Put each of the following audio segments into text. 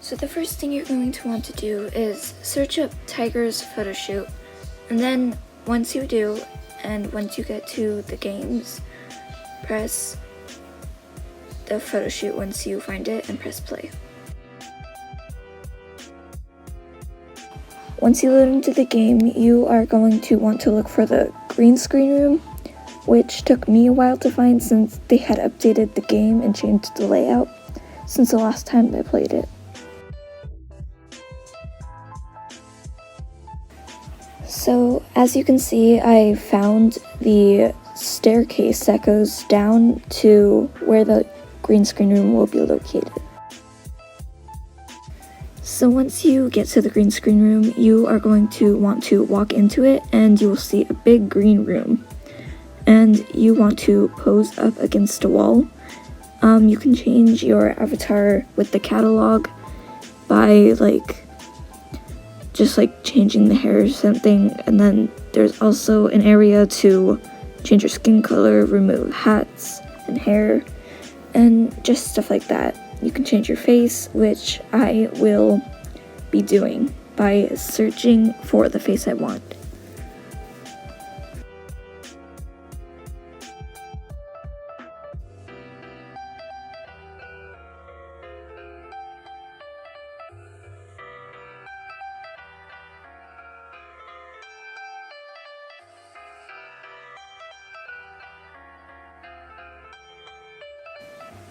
So the first thing you're going to want to do is search up Tiger's photo shoot, and then once you do, and once you get to the games, press the photo shoot once you find it and press play. Once you load into the game, you are going to want to look for the green screen room, which took me a while to find since they had updated the game and changed the layout since the last time I played it. So as you can see, I found the staircase that goes down to where the green screen room will be located. So once you get to the green screen room, you are going to want to walk into it and you will see a big green room. And you want to pose up against a wall. You can change your avatar with the catalog by just changing the hair or something, and then there's also an area to change your skin color, remove hats and hair, and just stuff like that. You can change your face, which I will be doing by searching for the face I want.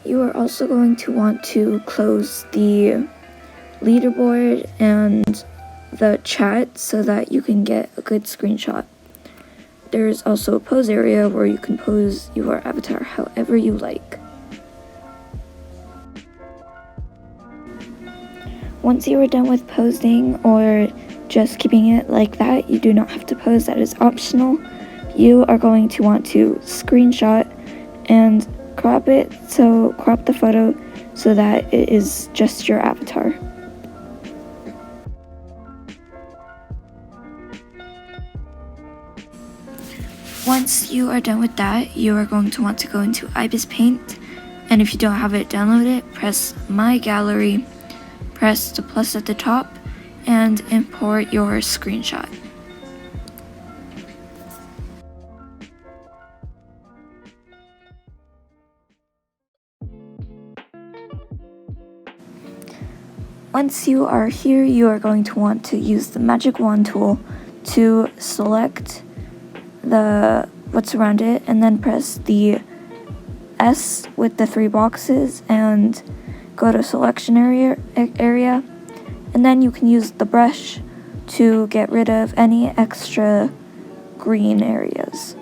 You are also going to want to close the leaderboard and the chat so that you can get a good screenshot. There's also a pose area where you can pose your avatar however you like. Once you are done with posing or just keeping it like that, you do not have to pose, that is optional. You are going to want to screenshot and crop the photo so that it is just your avatar. Once you are done with that, you are going to want to go into Ibis Paint, and if you don't have it downloaded, press My Gallery, press the plus at the top, and import your screenshot. Once you are here, you are going to want to use the magic wand tool to select what's around it, and then press the S with the 3 boxes and go to selection area, and then you can use the brush to get rid of any extra green areas.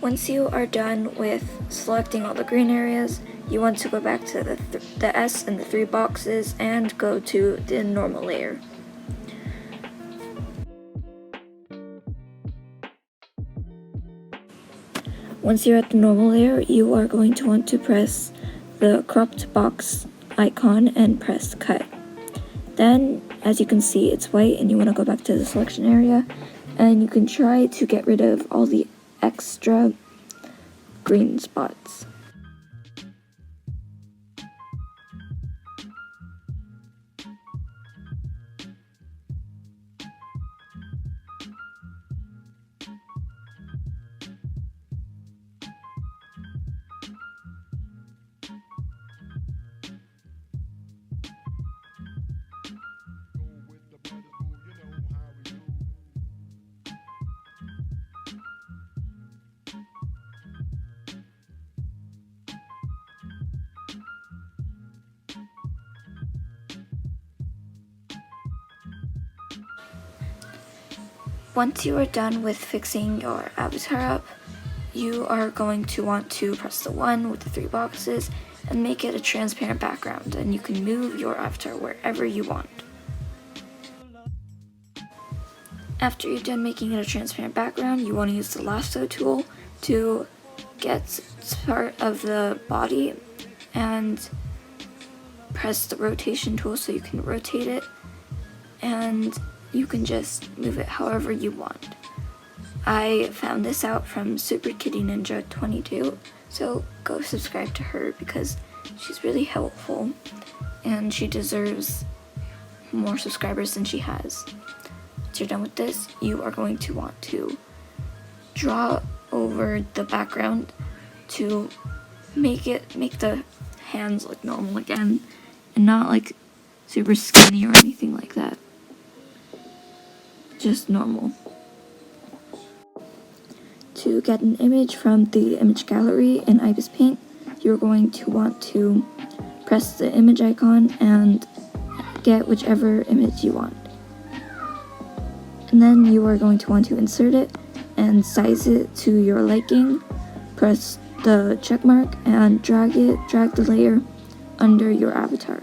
Once you are done with selecting all the green areas, you want to go back to the S and the 3 boxes and go to the normal layer. Once you're at the normal layer, you are going to want to press the cropped box icon and press cut. Then, as you can see, it's white and you want to go back to the selection area, and you can try to get rid of all the extra green spots. Once you are done with fixing your avatar up, you are going to want to press the 1 with the 3 boxes and make it a transparent background, and you can move your avatar wherever you want. After you're done making it a transparent background, you want to use the lasso tool to get part of the body and press the rotation tool so you can rotate it, and you can just move it however you want. I found this out from Super Kitty Ninja 22, so go subscribe to her because she's really helpful and she deserves more subscribers than she has. Once you're done with this, you are going to want to draw over the background to make the hands look normal again and not like super skinny or anything like that. Just normal. To get an image from the image gallery in Ibis Paint, you're going to want to press the image icon and get whichever image you want. And then you are going to want to insert it and size it to your liking. Press the check mark and drag the layer under your avatar.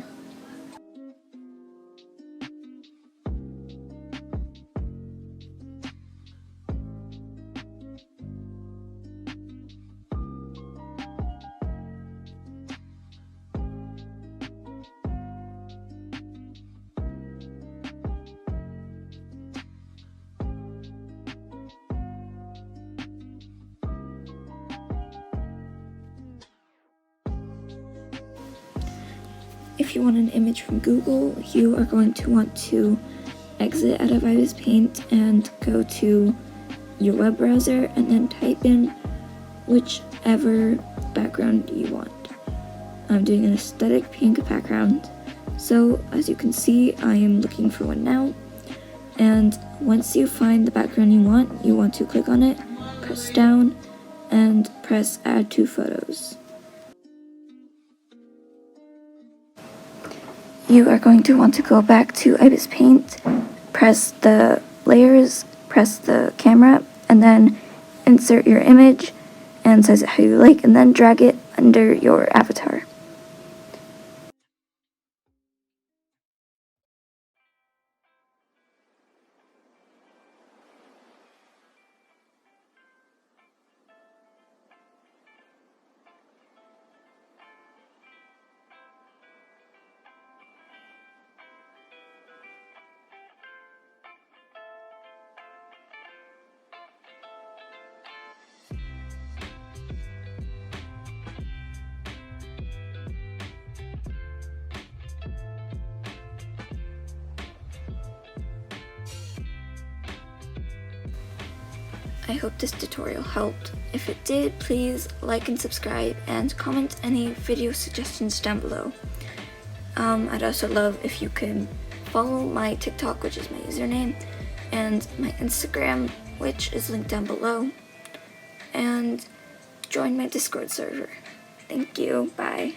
If you want an image from Google, you are going to want to exit out of Ibis Paint and go to your web browser and then type in whichever background you want. I'm doing an aesthetic pink background, so as you can see, I am looking for one now. And once you find the background you want to click on it, press down, and press add to photos. You are going to want to go back to Ibis Paint, press the layers, press the camera, and then insert your image and size it how you like, and then drag it under your avatar. I hope this tutorial helped. If it did, please like and subscribe and comment any video suggestions down below. I'd also love if you can follow my TikTok, which is my username, and my Instagram, which is linked down below, and join my Discord server. Thank you, bye.